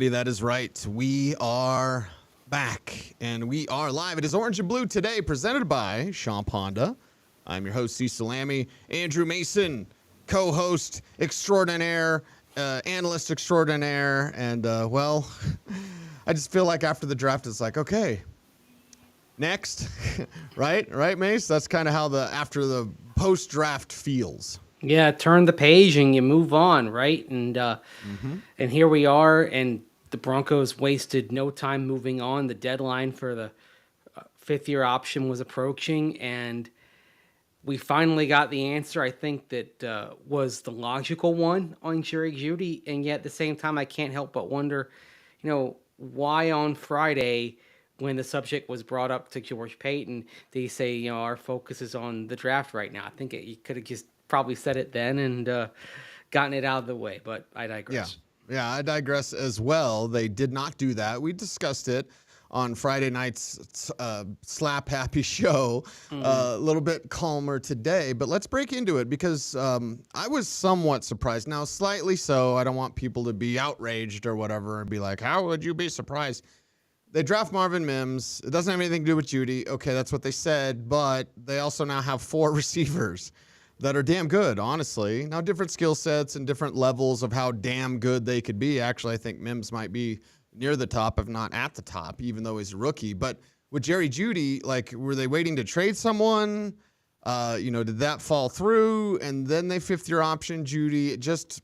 That is right. We are back and we are live. It is Orange and Blue today, presented by Sean Honda. I'm your host, Cecil Lammey. Andrew Mason, co-host extraordinaire, analyst extraordinaire. And, well, I just feel like after the draft, it's like, okay, next. Right, Mace? That's kind of how after the post-draft feels. Yeah, turn the page and you move on, right? And here we are, and the Broncos wasted no time moving on. The deadline for the fifth-year option was approaching, and we finally got the answer. I think that was the logical one on Jerry Judy, and yet at the same time, I can't help but wonder, why on Friday, when the subject was brought up to George Payton, they say, our focus is on the draft right now. I think you could have just probably said it then and gotten it out of the way, but I digress. Yeah, I digress as well. They did not do that. We discussed it on Friday night's Slap Happy show. A little bit calmer today, but let's break into it because I was somewhat surprised. Now, slightly so. I don't want people to be outraged or whatever and be like, how would you be surprised? They draft Marvin Mims. It doesn't have anything to do with Judy. Okay, that's what they said, but they also now have 4 receivers that are damn good, honestly. Now, different skill sets and different levels of how damn good they could be. Actually, I think Mims might be near the top, if not at the top, even though he's a rookie. But with Jerry Judy, like, were they waiting to trade someone? Did that fall through? And then they fifth-year option Judy. Just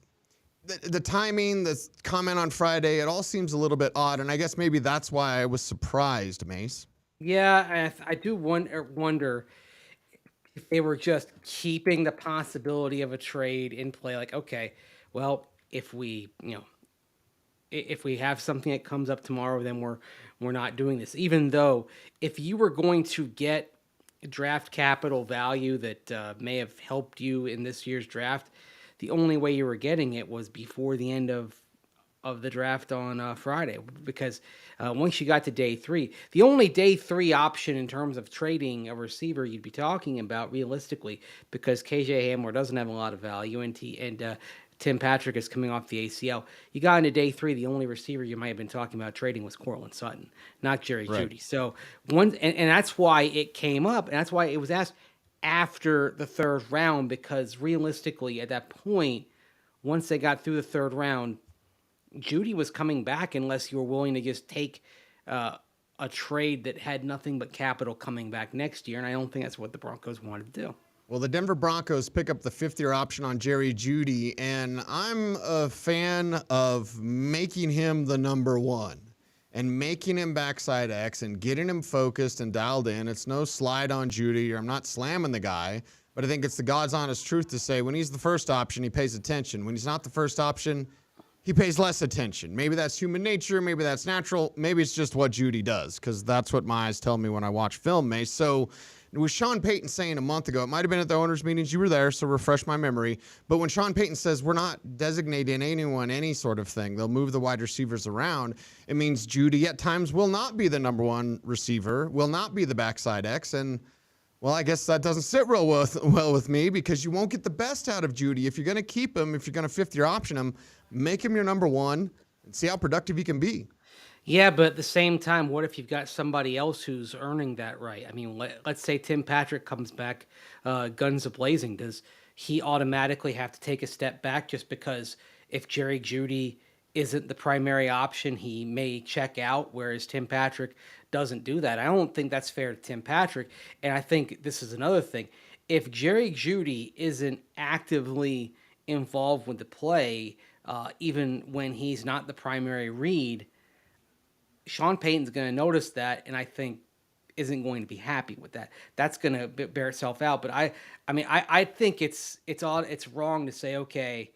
the timing, the comment on Friday, it all seems a little bit odd. And I guess maybe that's why I was surprised, Mace. Yeah, I do wonder if they were just keeping the possibility of a trade in play. Like, okay, well, if we have something that comes up tomorrow, then we're not doing this. Even though if you were going to get draft capital value that may have helped you in this year's draft, the only way you were getting it was before the end of the draft on Friday, because once you got to day 3, the only day 3 option in terms of trading a receiver you'd be talking about realistically, because KJ Hamler doesn't have a lot of value and Tim Patrick is coming off the ACL. You got into day 3, the only receiver you might have been talking about trading was Cortland Sutton, not Jerry Judy. So and that's why it came up, and that's why it was asked after the 3rd round, because realistically at that point, once they got through the 3rd round, Judy was coming back unless you were willing to just take a trade that had nothing but capital coming back next year, and I don't think that's what the Broncos wanted to do. Well, the Denver Broncos pick up the 5th-year option on Jerry Judy, and I'm a fan of making him the number 1 and making him backside X and getting him focused and dialed in. It's no slide on Judy, or I'm not slamming the guy, but I think it's the God's honest truth to say when he's the first option, he pays attention. When he's not the first option, he pays less attention. Maybe that's human nature. Maybe that's natural. Maybe it's just what Judy does, because that's what my eyes tell me when I watch film, Mace. So with Sean Payton saying a month ago, it might have been at the owners' meetings, you were there, so refresh my memory. But when Sean Payton says we're not designating anyone any sort of thing, they'll move the wide receivers around, it means Judy at times will not be the number 1 receiver, will not be the backside X, and well, I guess that doesn't sit real well with me, because you won't get the best out of Judy. If you're going to keep him, if you're going to 5th-year option him, make him your number 1 and see how productive he can be. Yeah, but at the same time, what if you've got somebody else who's earning that right? I mean, let's say Tim Patrick comes back guns a-blazing. Does he automatically have to take a step back just because if Jerry Judy isn't the primary option, he may check out, whereas Tim Patrick doesn't do that? I don't think that's fair to Tim Patrick, and I think this is another thing. If Jerry Judy isn't actively involved with the play, even when he's not the primary read, Sean Payton's going to notice that, and I think isn't going to be happy with that. That's going to bear itself out. But I think it's wrong to say, okay,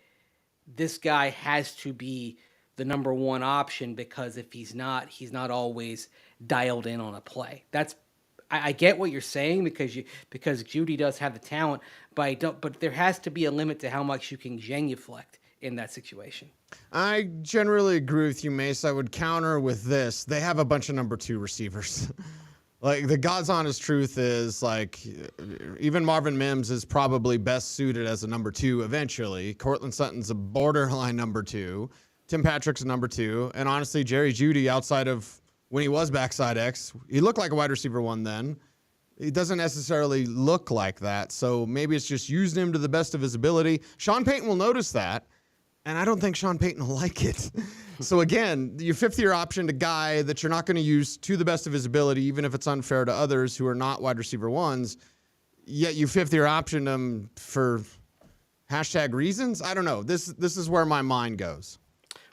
this guy has to be the number 1 option, because if he's not always dialed in on a play. I get what you're saying, because Judy does have the talent, but there has to be a limit to how much you can genuflect in that situation. I generally agree with you, Mace. I would counter with this. They have a bunch of number 2 receivers. Like, the God's honest truth is, like, even Marvin Mims is probably best suited as a number 2 eventually. Cortland Sutton's a borderline number 2. Tim Patrick's number 2. And honestly, Jerry Judy, outside of when he was backside X, he looked like a wide receiver 1 then. He doesn't necessarily look like that. So maybe it's just using him to the best of his ability. Sean Payton will notice that. And I don't think Sean Payton will like it. So again, your 5th-year option to guy that you're not going to use to the best of his ability, even if it's unfair to others who are not wide receiver 1s, yet you 5th-year optioned him for hashtag reasons? I don't know. This is where my mind goes.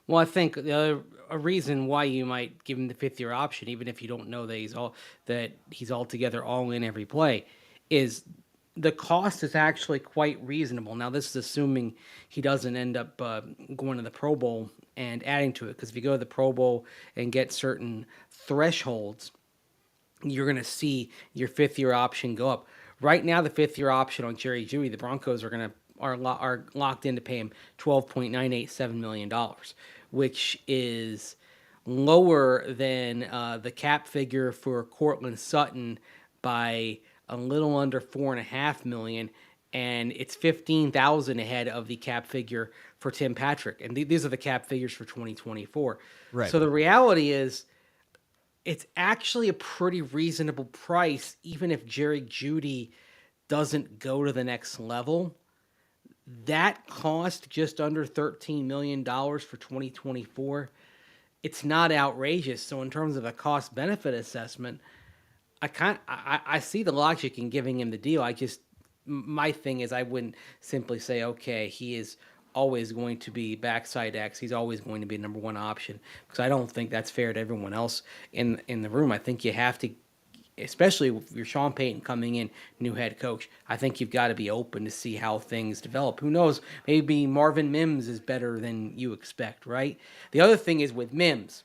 Well, I think a reason why you might give him the 5th-year option, even if you don't know that he's altogether all in every play, is the cost is actually quite reasonable. Now, this is assuming he doesn't end up going to the Pro Bowl and adding to it, because if you go to the Pro Bowl and get certain thresholds, you're going to see your 5th-year option go up. Right now, the 5th-year option on Jerry Judy, the Broncos are locked in to pay him $12.987 million, which is lower than the cap figure for Cortland Sutton by a little under $4.5 million, and it's $15,000 ahead of the cap figure for Tim Patrick. And these are the cap figures for 2024. Right. So the reality is, it's actually a pretty reasonable price, even if Jerry Judy doesn't go to the next level. That cost just under $13 million for 2024. It's not outrageous. So in terms of a cost benefit assessment, I see the logic in giving him the deal. My thing is, I wouldn't simply say, okay, he is always going to be backside X. He's always going to be number 1 option, because I don't think that's fair to everyone else in the room. I think you have to, especially if you're Sean Payton coming in, new head coach, I think you've got to be open to see how things develop. Who knows? Maybe Marvin Mims is better than you expect, right? The other thing is with Mims.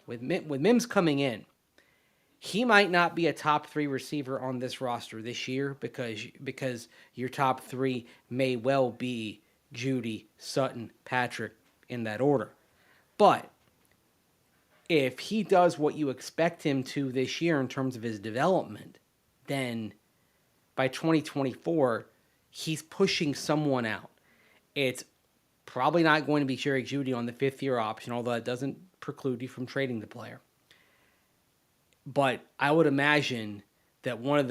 With Mims coming in, he might not be a top 3 receiver on this roster this year, because your top 3 may well be Judy, Sutton, Patrick, in that order. But if he does what you expect him to this year in terms of his development, then by 2024, he's pushing someone out. It's probably not going to be Jerry Judy on the 5th-year option, although it doesn't preclude you from trading the player. But I would imagine that one of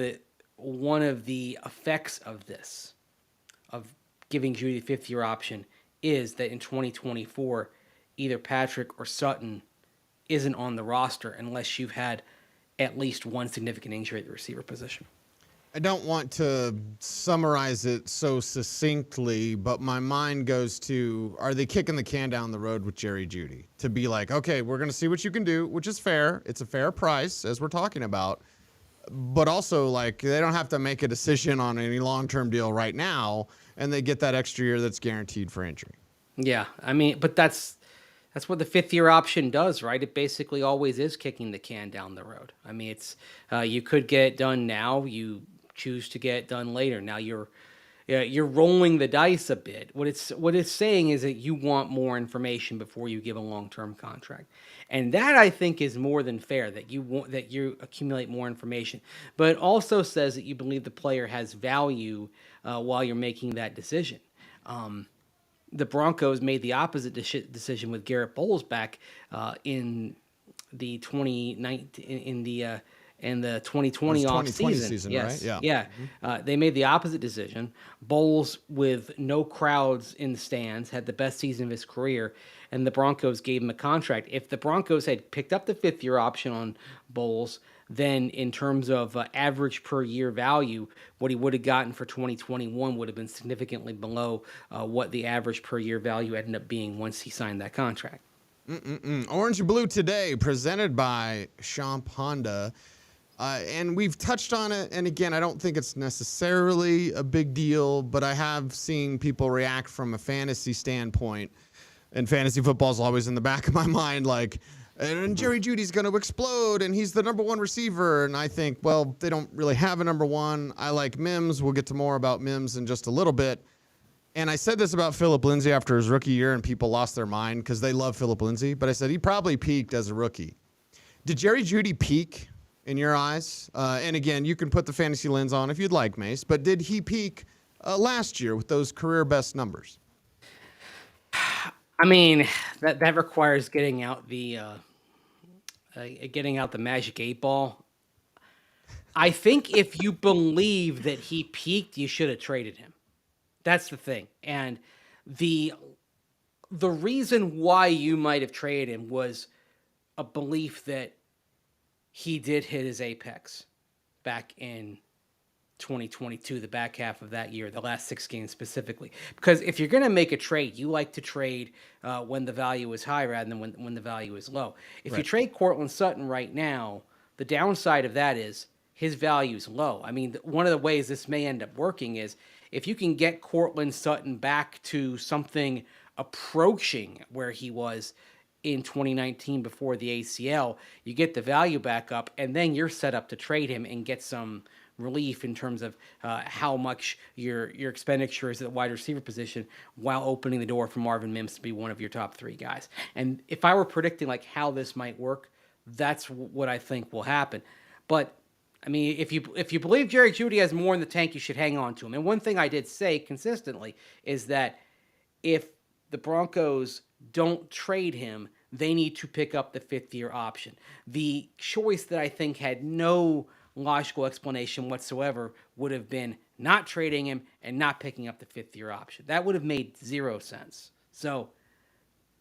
the effects of this, of giving Judy the 5th-year option, is that in 2024, either Patrick or Sutton isn't on the roster unless you've had at least one significant injury at the receiver position. I don't want to summarize it so succinctly, but my mind goes to, are they kicking the can down the road with Jerry Judy? To be like, okay, we're going to see what you can do, which is fair. It's a fair price, as we're talking about. But also, like, they don't have to make a decision on any long-term deal right now, and they get that extra year that's guaranteed for injury. Yeah, I mean, but that's what the 5th-year option does, right? It basically always is kicking the can down the road. I mean, it's you could get it done now. You choose to get it done later. Now you're rolling the dice a bit. What it's saying is that you want more information before you give a long-term contract, and that, I think, is more than fair. That you accumulate more information, but it also says that you believe the player has value while you're making that decision. The Broncos made the opposite decision with Garrett Bowles back in the 2019 in the 2020 off season. Yes. Right? Yeah. They made the opposite decision. Bowles, with no crowds in the stands, had the best season of his career, and the Broncos gave him a contract. If the Broncos had picked up the 5th-year option on Bowles, then in terms of average per year value, what he would have gotten for 2021 would have been significantly below what the average per year value ended up being once he signed that contract. Orange and Blue today, presented by Champ Honda. And we've touched on it, and again, I don't think it's necessarily a big deal, but I have seen people react from a fantasy standpoint, and fantasy football is always in the back of my mind, like, and Jerry Judy's going to explode, and he's the number 1 receiver, and I think, well, they don't really have a number 1. I like Mims. We'll get to more about Mims in just a little bit. And I said this about Phillip Lindsay after his rookie year, and people lost their mind because they love Phillip Lindsay, but I said he probably peaked as a rookie. Did Jerry Judy peak in your eyes? And again, you can put the fantasy lens on if you'd like, Mace, but did he peak last year with those career best numbers? I mean, that requires getting out the magic 8 ball. I think if you believe that he peaked, you should have traded him. That's the thing. And the the reason why you might have traded him was a belief that he did hit his apex back in 2022, the back half of that year, the last 6 games specifically. Because if you're going to make a trade, you like to trade when the value is high rather than when the value is low. If you trade Cortland Sutton right now, the downside of that is his value is low. I mean, one of the ways this may end up working is if you can get Cortland Sutton back to something approaching where he was in 2019 before the ACL, you get the value back up, and then you're set up to trade him and get some relief in terms of how much your expenditure is at the wide receiver position while opening the door for Marvin Mims to be one of your top 3 guys. And if I were predicting like how this might work, that's what I think will happen. But I mean, if you believe Jerry Judy has more in the tank, you should hang on to him. And one thing I did say consistently is that if the Broncos don't trade him, they need to pick up the 5th-year option. The choice that I think had no logical explanation whatsoever would have been not trading him and not picking up the 5th-year option. That would have made 0 sense. So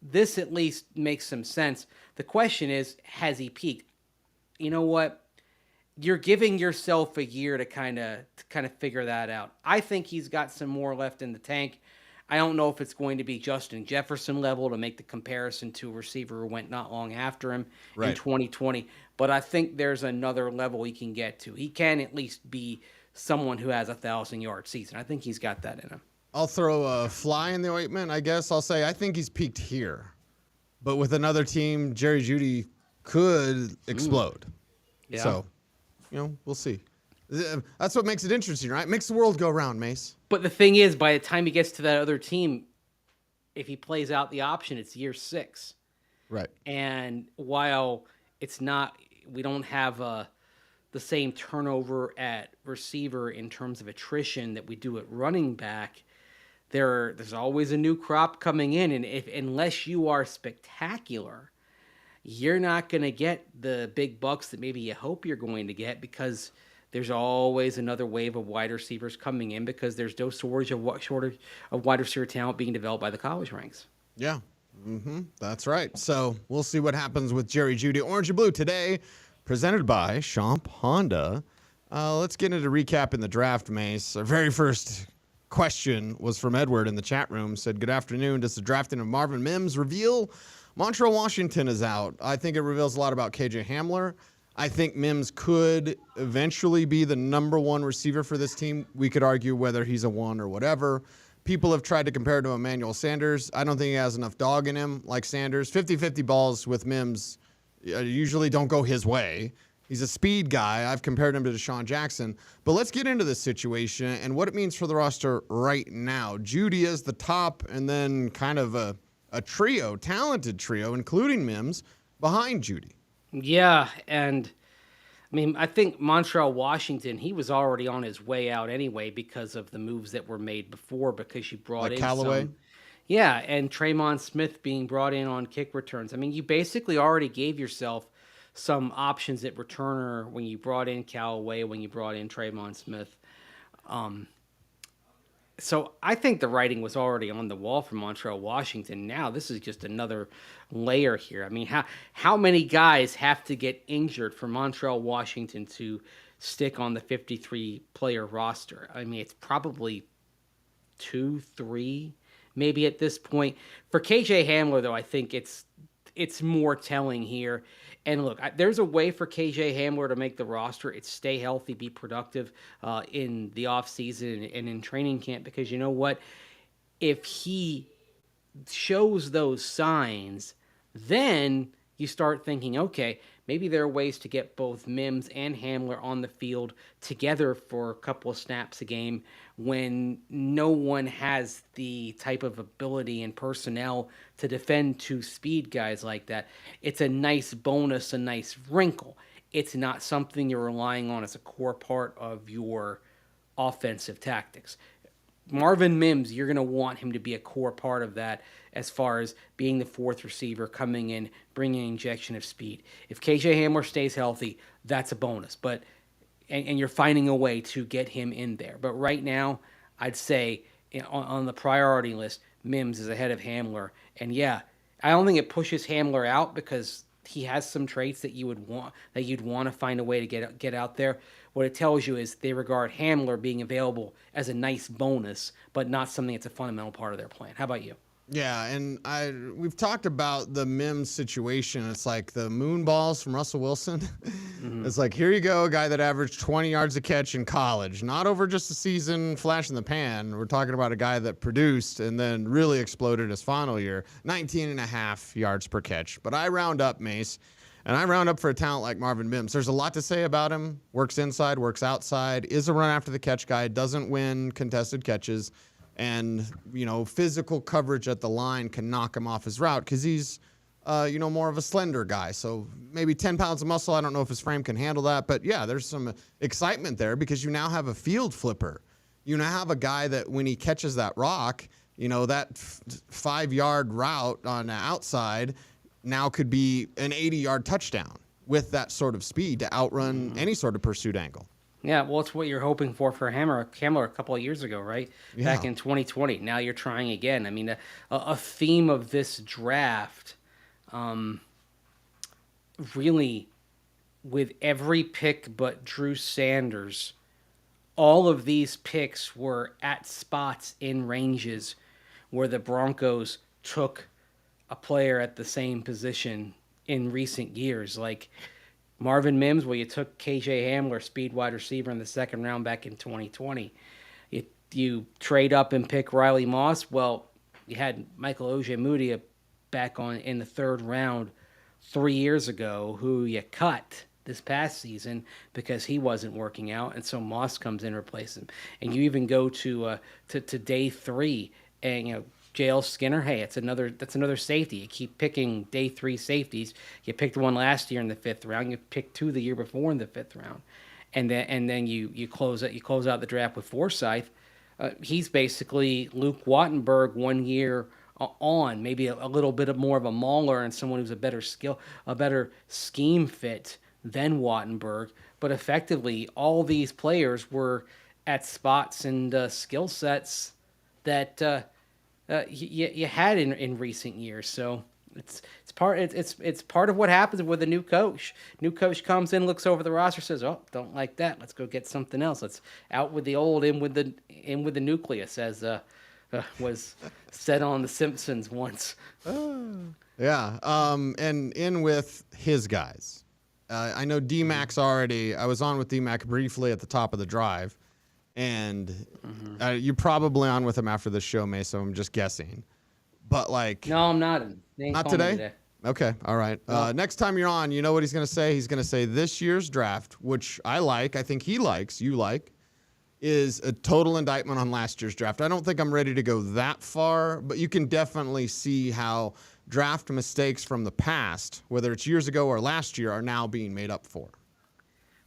this at least makes some sense. The question is, has he peaked? You know what? You're giving yourself a year to kind of figure that out. I think he's got some more left in the tank. I don't know if it's going to be Justin Jefferson level to make the comparison to a receiver who went not long after him in 2020, but I think there's another level he can get to. He can at least be someone who has 1,000-yard season. I think he's got that in him. I'll throw a fly in the ointment, I guess. I'll say I think he's peaked here. But with another team, Jerry Judy could explode. Yeah. So, we'll see. That's what makes it interesting, right? Makes the world go round, Mace. But the thing is, by the time he gets to that other team, if he plays out the option, it's year 6. Right. And while it's not, we don't have the same turnover at receiver in terms of attrition that we do at running back, there's always a new crop coming in. And unless you are spectacular, you're not going to get the big bucks that maybe you hope you're going to get, because there's always another wave of wide receivers coming in, because there's no shortage of wide receiver talent being developed by the college ranks. Yeah, that's right. So we'll see what happens with Jerry Judy. Orange and Blue today, presented by Champ Honda. Let's get into recapping the draft, Mace. Our very first question was from Edward in the chat room. Said, good afternoon. Does the drafting of Marvin Mims reveal Montreal Washington is out? I think it reveals a lot about KJ Hamler. I think Mims could eventually be the number 1 receiver for this team. We could argue whether he's a 1 or whatever. People have tried to compare to Emmanuel Sanders. I don't think he has enough dog in him like Sanders. 50-50 balls with Mims usually don't go his way. He's a speed guy. I've compared him to Deshaun Jackson. But let's get into this situation and what it means for the roster right now. Judy is the top, and then kind of a trio, talented trio, including Mims, behind Judy. Yeah, and I mean, I think Montreal Washington, he was already on his way out anyway because of the moves that were made before, because you brought in Callaway? Yeah, and Traymon Smith being brought in on kick returns. I mean, you basically already gave yourself some options at returner when you brought in Callaway, when you brought in Traymon Smith. So I think the writing was already on the wall for Montreal Washington. Now this is just another layer here. I mean, how many guys have to get injured for Montreal Washington to stick on the 53-player roster? I mean, it's probably 2, 3, maybe at this point. For KJ Hamler, though, I think it's more telling here. And look, there's a way for KJ Hamler to make the roster. It's stay healthy, be productive in the offseason and in training camp, because you know what? If he shows those signs, then you start thinking, okay, maybe there are ways to get both Mims and Hamler on the field together for a couple of snaps a game when no one has the type of ability and personnel to defend 2 speed guys like that. It's a nice bonus, a nice wrinkle. It's not something you're relying on as a core part of your offensive tactics. Marvin Mims, you're going to want him to be a core part of that as far as being the fourth receiver, coming in, bringing an injection of speed. If KJ Hamler stays healthy, that's a bonus. But and you're finding a way to get him in there. But right now, I'd say on the priority list, Mims is ahead of Hamler. And yeah, I don't think it pushes Hamler out because he has some traits that you'd want to find a way to get out there. What it tells you is they regard Hamler being available as a nice bonus, but not something that's a fundamental part of their plan. How about you? Yeah, and we've talked about the Mims situation. It's like the moon balls from Russell Wilson. It's like, here you go, a guy that averaged 20 yards a catch in college, not over just a season flash in the pan. We're talking about a guy that produced and then really exploded his final year, 19 and a half yards per catch. But I round up, Mace, and I round up for a talent like Marvin Mims. There's a lot to say about him. Works inside, works outside, is a run after the catch guy, doesn't win contested catches. And, physical coverage at the line can knock him off his route because he's, more of a slender guy. So maybe 10 pounds of muscle. I don't know if his frame can handle that. But, yeah, there's some excitement there because you now have a field flipper. You now have a guy that when he catches that rock, that 5-yard route on the outside now could be an 80-yard touchdown with that sort of speed to outrun any sort of pursuit angle. Yeah, well, it's what you're hoping for Hamler a couple of years ago, right? Yeah. Back in 2020. Now you're trying again. I mean, a theme of this draft, really, with every pick but Drew Sanders, all of these picks were at spots in ranges where the Broncos took a player at the same position in recent years. Like Marvin Mims, well, you took KJ Hamler, speed wide receiver, in the second round back in 2020. You trade up and pick Riley Moss. Well, you had Michael Ojemudia back in the third round 3 years ago, who you cut this past season because he wasn't working out, and so Moss comes in and replaces him. And you even go to day 3, and JL Skinner, hey, that's another safety. You keep picking day 3 safeties. You picked one last year in the 5th round. You picked 2 the year before in the 5th round, and then you close out the draft with Forsyth. He's basically Luke Wattenberg 1 year on, maybe a little bit more of a mauler and someone who's a better scheme fit than Wattenberg. But effectively, all these players were at spots and skill sets that you had in recent years. So it's part of what happens with a new coach. New coach comes in, looks over the roster, says, "Oh, don't like that. Let's go get something else. Let's out with the old, in with the nucleus," as was said on The Simpsons once. Yeah, and in with his guys. I know D-Mac's already. I was on with D-Mac briefly at the top of the drive. And you're probably on with him after this show, May, so I'm just guessing. But, No, I'm not. Not today? Okay, all right. No. Next time you're on, you know what he's going to say? He's going to say this year's draft, which I think he likes, you like, is a total indictment on last year's draft. I don't think I'm ready to go that far, but you can definitely see how draft mistakes from the past, whether it's years ago or last year, are now being made up for.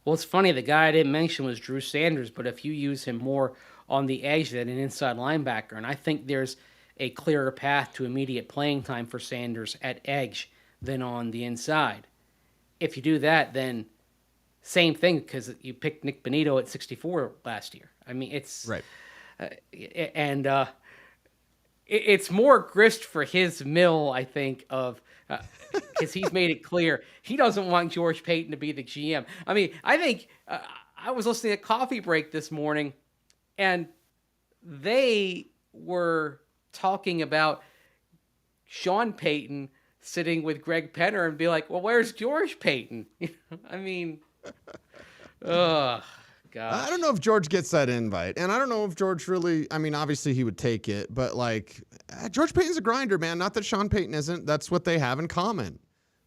Well, it's funny. The guy I didn't mention was Drew Sanders, but if you use him more on the edge than an inside linebacker, and I think there's a clearer path to immediate playing time for Sanders at edge than on the inside. If you do that, then same thing, because you picked Nick Bonito at 64 last year. I mean, it's right, it's more grist for his mill, I think, of. Because he's made it clear he doesn't want George Payton to be the GM. I mean, I think I was listening to Coffee Break this morning, and they were talking about Sean Payton sitting with Greg Penner and be like, well, where's George Payton? I mean, ugh. God. I don't know if George gets that invite, and I don't know if George really. I mean, obviously he would take it, but George Payton's a grinder, man. Not that Sean Payton isn't. That's what they have in common.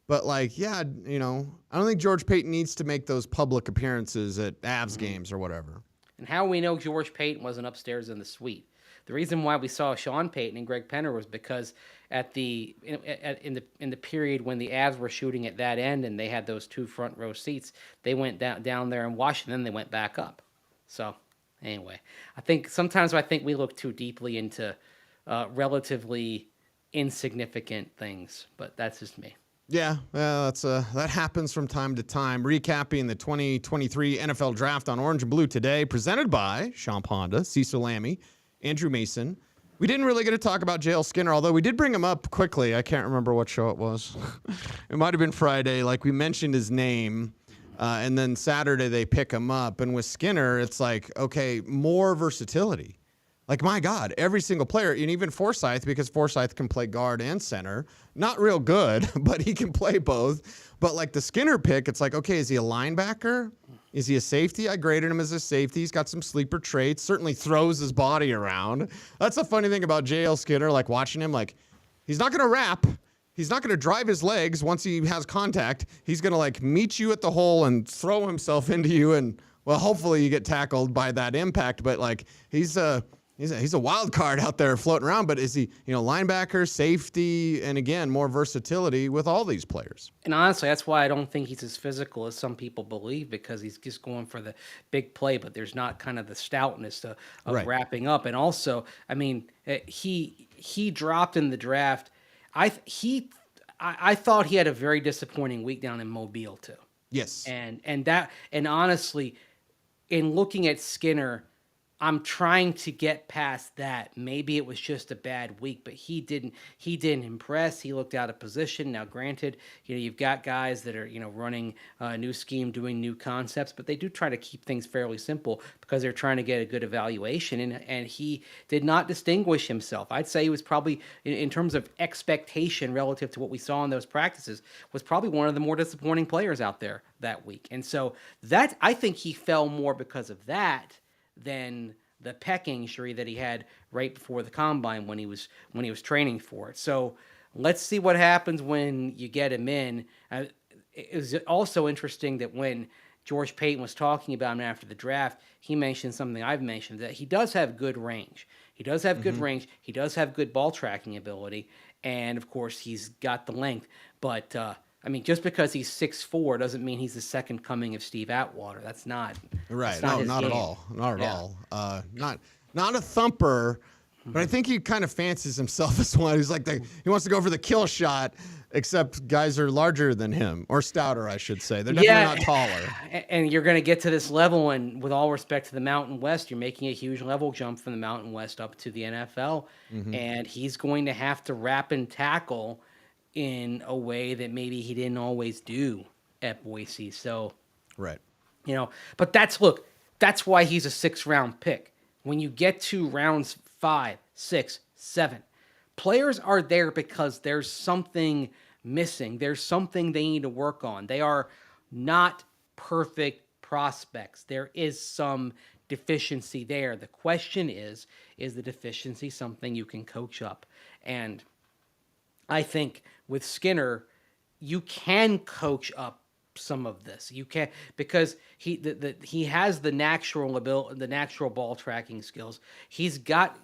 But I don't think George Payton needs to make those public appearances at Avs games or whatever. And how we know George Payton wasn't upstairs in the suite. The reason why we saw Sean Payton and Greg Penner was because in the period when the Avs were shooting at that end and they had those 2 front row seats, they went down there and watched, and then they went back up. So Anyway, I think we look too deeply into relatively insignificant things, but that's just me. Yeah, well, that happens from time to time. Recapping the 2023 NFL Draft on Orange and Blue today, presented by Champ Honda, Cecil Lammey, Andrew Mason. We didn't really get to talk about J.L. Skinner, although we did bring him up quickly. I can't remember what show it was. It might have been Friday. Like, we mentioned his name, and then Saturday they pick him up. And with Skinner, it's like, okay, more versatility. Like, my God, every single player, and even Forsythe, because Forsythe can play guard and center. Not real good, but he can play both. But like the Skinner pick, it's like, okay, is he a linebacker? Is he a safety? I graded him as a safety. He's got some sleeper traits, certainly throws his body around. That's the funny thing about J.L. Skinner, like watching him, like he's not going to wrap. He's not going to drive his legs once he has contact. He's going to like meet you at the hole and throw himself into you. And well, hopefully you get tackled by that impact. But like he's a wild card out there floating around, but is he, linebacker, safety, and again, more versatility with all these players? And honestly, that's why I don't think he's as physical as some people believe, because he's just going for the big play, but there's not kind of the stoutness of Right. wrapping up. And also, I mean, he dropped in the draft. I thought he had a very disappointing week down in Mobile too. Yes. And honestly, in looking at Skinner, I'm trying to get past that. Maybe it was just a bad week, but he didn't impress. He looked out of position. Now, granted, you've got guys that are, running a new scheme, doing new concepts, but they do try to keep things fairly simple because they're trying to get a good evaluation. And he did not distinguish himself. I'd say he was probably, in terms of expectation relative to what we saw in those practices, was probably one of the more disappointing players out there that week. And so I think he fell more because of that than the pec injury that he had right before the combine when he was training for it. So let's see what happens when you get him in. It was also interesting that when George Payton was talking about him after the draft, he mentioned something I've mentioned, that he does have good range. He does have good range. He does have good ball tracking ability. And of course, he's got the length. But I mean, just because he's 6'4" doesn't mean he's the second coming of Steve Atwater. That's not Right. That's not Not at game. all. Not at Yeah. all. Not a thumper, but I think he kind of fancies himself as one. He's like he wants to go for the kill shot, except guys are larger than him, or stouter, I should say. They're definitely not taller. And you're going to get to this level, and with all respect to the Mountain West, you're making a huge level jump from the Mountain West up to the NFL, and he's going to have to wrap and tackle in a way that maybe he didn't always do at Boise. So, Right. But that's why he's a 6th-round pick. When you get to rounds 5, 6, 7, players are there because there's something missing. There's something they need to work on. They are not perfect prospects. There is some deficiency there. The question is the deficiency something you can coach up? And I think with Skinner, you can coach up some of this. You can, because he has the natural ability, the natural ball tracking skills. He's got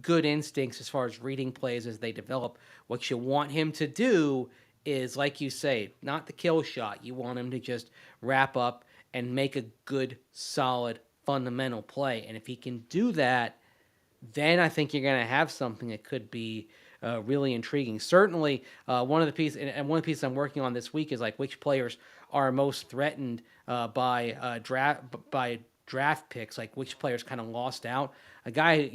good instincts as far as reading plays as they develop. What you want him to do is, like you say, not the kill shot. You want him to just wrap up and make a good, solid, fundamental play. And if he can do that, then I think you're going to have something that could be really intriguing. Certainly, one of the pieces I'm working on this week is like which players are most threatened by draft picks, like which players kind of lost out. A guy,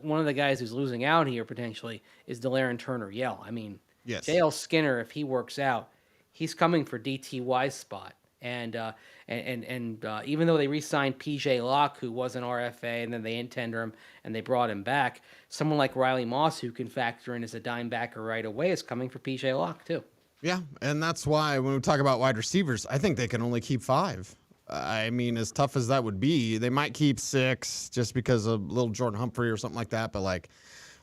one of the guys who's losing out here potentially is Delaren Turner-Yell. I mean, Yes. J.L. Skinner, if he works out, he's coming for DTY's spot. And even though they re-signed P.J. Locke, who was an RFA, and then they in-tender him and they brought him back, someone like Riley Moss, who can factor in as a dime backer right away, is coming for P.J. Locke too. Yeah, and that's why when we talk about wide receivers, I think they can only keep 5. I mean, as tough as that would be, they might keep 6 just because of little Jordan Humphrey or something like that. But like,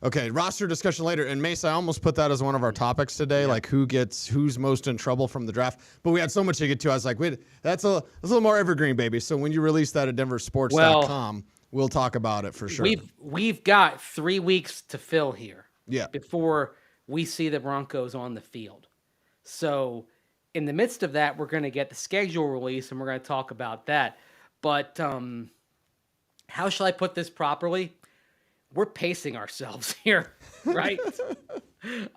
okay, roster discussion later. And Mesa, I almost put that as one of our topics today, like who's most in trouble from the draft. But we had so much to get to. I was like, wait, that's a little more evergreen, baby. So when you release that at denversports.com, we'll talk about it for sure. We've got 3 weeks to fill here. Yeah. Before we see the Broncos on the field. So in the midst of that, we're going to get the schedule release and we're going to talk about that. But how shall I put this properly? We're pacing ourselves here, right?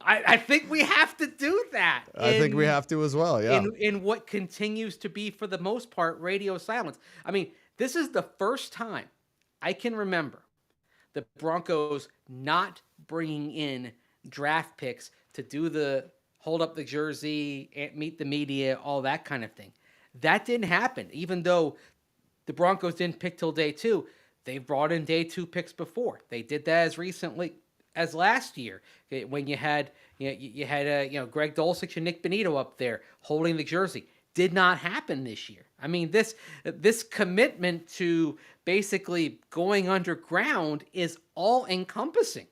I think we have to do that I think we have to as well. Yeah. in what continues to be, for the most part, radio silence. I mean, this is the first time I can remember the Broncos not bringing in draft picks to do the hold up the jersey, meet the media, all that kind of thing. That didn't happen, even though the Broncos didn't pick till day 2. They've brought in day 2 picks before. They did that as recently as last year, when you had Greg Dulcich and Nick Benito up there holding the jersey. Did not happen this year. I mean, this commitment to basically going underground is all encompassing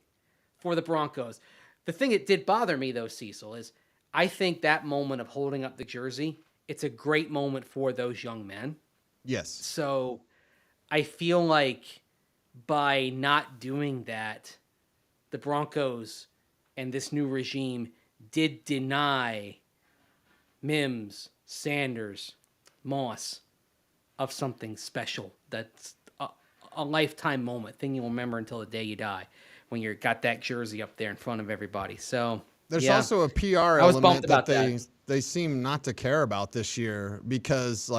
for the Broncos. The thing that did bother me, though, Cecil, is I think that moment of holding up the jersey, it's a great moment for those young men. Yes. So I feel like by not doing that, the Broncos and this new regime did deny Mims, Sanders, Moss of something special. That's a lifetime moment, thing you'll remember until the day you die, when you got that jersey up there in front of everybody. So there's also a PR element that they seem not to care about this year, because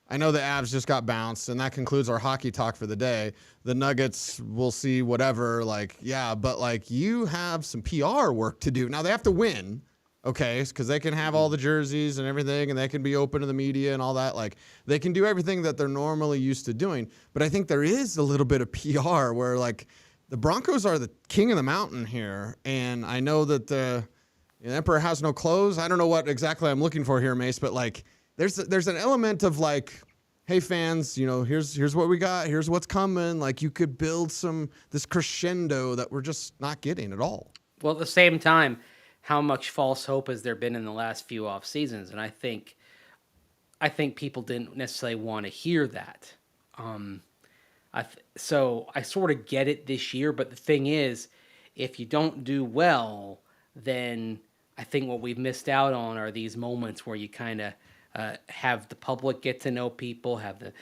I know the Avs just got bounced, and that concludes our hockey talk for the day. The Nuggets, we'll see, whatever. But you have some PR work to do. Now they have to win, okay, because they can have all the jerseys and everything, and they can be open to the media and all that. They can do everything that they're normally used to doing. But I think there is a little bit of PR where the Broncos are the king of the mountain here, and I know that the emperor has no clothes. I don't know what exactly I'm looking for here, Mace, but there's an element of hey fans, here's what we got, here's what's coming. You could build this crescendo that we're just not getting at all. Well, at the same time, how much false hope has there been in the last few off seasons? And I think people didn't necessarily want to hear that. So I sort of get it this year, but the thing is, if you don't do well, then I think what we've missed out on are these moments where you kind of have the public get to know people, have the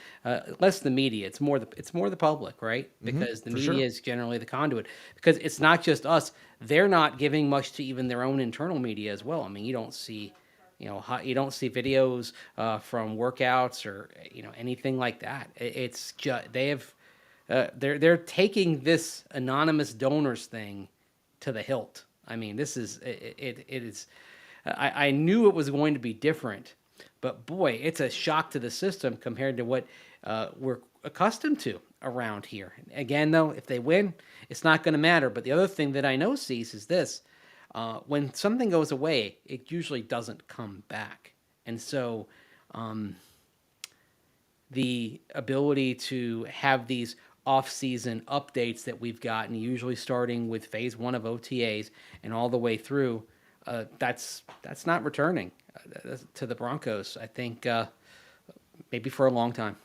less the media. It's more the public, right? Because the media is generally the conduit. Because it's not just us; they're not giving much to even their own internal media as well. I mean, you don't see videos from workouts or anything like that. It's just they're taking this anonymous donors thing to the hilt. I mean, this is it is. I knew it was going to be different. But boy, it's a shock to the system compared to what we're accustomed to around here. Again, though, if they win, it's not going to matter. But the other thing that I know, Cease, is this. When something goes away, it usually doesn't come back. And so the ability to have these off-season updates that we've gotten, usually starting with phase 1 of OTAs and all the way through, that's not returning to the Broncos, I think, maybe for a long time.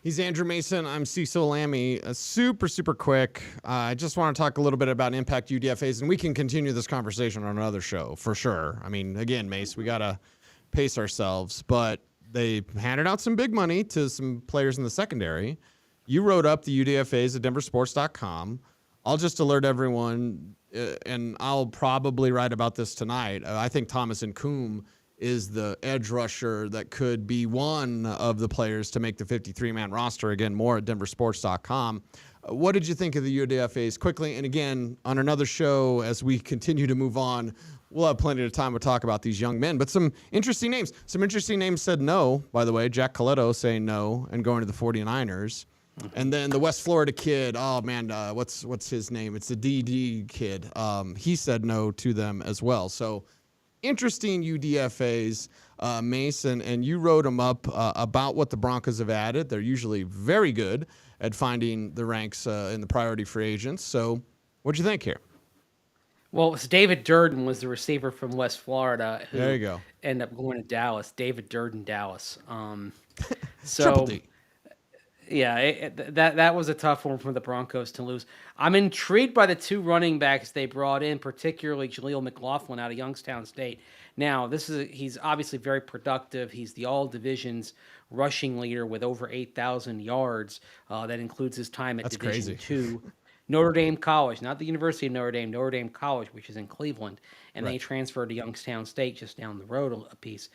He's Andrew Mason. I'm Cecil Lammey. Super, super quick. I just want to talk a little bit about Impact UDFAs, and we can continue this conversation on another show for sure. I mean, again, Mace, we got to pace ourselves, but they handed out some big money to some players in the secondary. You wrote up the UDFAs at denversports.com. I'll just alert everyone, and I'll probably write about this tonight. I think Thomas Nkoum is the edge rusher that could be one of the players to make the 53-man roster. Again, more at denversports.com. What did you think of the UDFAs quickly? And again, on another show, as we continue to move on, we'll have plenty of time to talk about these young men. But some interesting names. Some interesting names said no, by the way. Jack Coletto saying no and going to the 49ers. And then the West Florida kid, oh man, what's his name? It's the DD kid. He said no to them as well. So interesting UDFAs, Mason, and you wrote them up about what the Broncos have added. They're usually very good at finding the ranks in the priority free agents. So what'd you think here? Well, it was David Durden was the receiver from West Florida who there you go. ended up going to Dallas. David Durden, Dallas. Triple D. Yeah, that was a tough one for the Broncos to lose. I'm intrigued by the two running backs they brought in, particularly Jaleel McLaughlin out of Youngstown State. Now, he's obviously very productive. He's the all divisions rushing leader with over 8,000 yards. That includes his time at That's Division crazy. II. Notre Dame College, not the University of Notre Dame College, which is in Cleveland. And then he Right. transferred to Youngstown State just down the road a piece.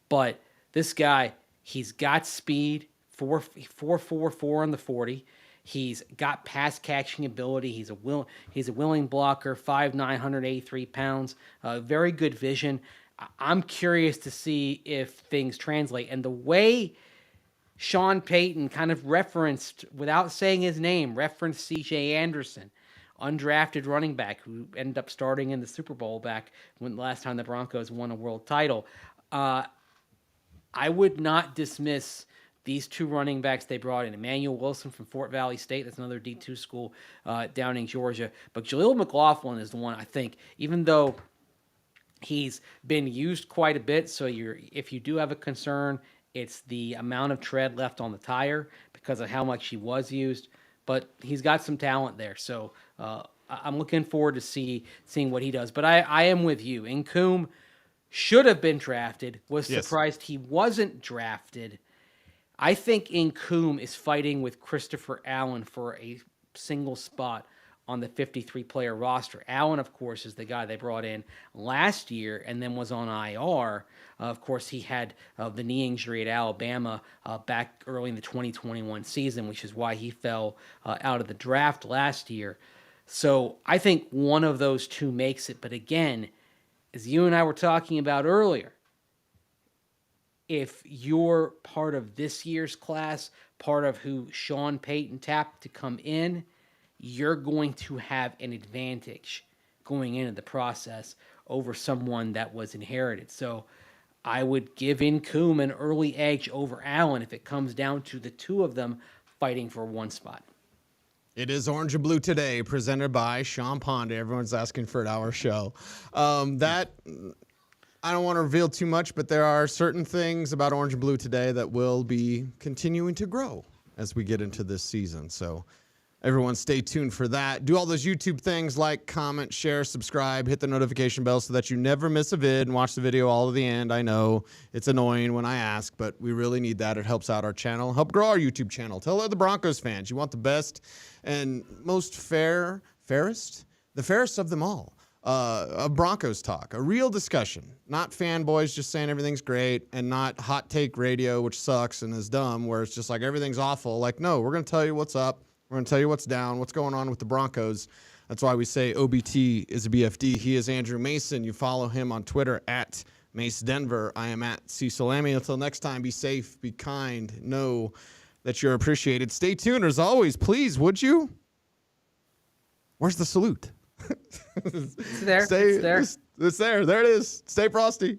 But this guy, he's got speed, 4.44 on the 40. He's got pass catching ability. He's a willing blocker, 5'9", 183 pounds. Very good vision. I'm curious to see if things translate. And the way Sean Payton kind of referenced, without saying his name, referenced C.J. Anderson, undrafted running back who ended up starting in the Super Bowl back when last time the Broncos won a world title. I would not dismiss these two running backs they brought in. Emmanuel Wilson from Fort Valley State, that's another D2 school down in Georgia. But Jaleel McLaughlin is the one, I think, even though he's been used quite a bit, so if you do have a concern, it's the amount of tread left on the tire because of how much he was used. But he's got some talent there, so I'm looking forward to seeing what he does. But I am with you. Nkoum should have been drafted. Was surprised he wasn't drafted. I think Nkoum is fighting with Christopher Allen for a single spot on the 53-player roster. Allen, of course, is the guy they brought in last year and then was on IR. Of course, he had the knee injury at Alabama back early in the 2021 season, which is why he fell out of the draft last year. So I think one of those two makes it. But again, as you and I were talking about earlier, if you're part of this year's class, part of who Sean Payton tapped to come in, you're going to have an advantage going into the process over someone that was inherited. So I would give Nkoum an early edge over Allen if it comes down to the two of them fighting for one spot. It is Orange and Blue Today, presented by Sean Ponda. Everyone's asking for an hour show. I don't want to reveal too much, but there are certain things about Orange and Blue Today that will be continuing to grow as we get into this season. So everyone stay tuned for that. Do all those YouTube things like comment, share, subscribe, hit the notification bell so that you never miss a vid and watch the video all to the end. I know it's annoying when I ask, but we really need that. It helps out our channel, help grow our YouTube channel. Tell other Broncos fans you want the best and most fairest, the fairest of them all. A Broncos talk, a real discussion, not fanboys just saying everything's great and not hot take radio, which sucks and is dumb, where it's just like everything's awful. Like, no, we're going to tell you what's up. We're going to tell you what's down, what's going on with the Broncos. That's why we say OBT is a BFD. He is Andrew Mason. You follow him on Twitter at Mace Denver. I am at Cecil Lammey. Until next time, be safe, be kind, know that you're appreciated. Stay tuned. As always, please, would you? Where's the salute? It's there. It's there. There it is. Stay frosty.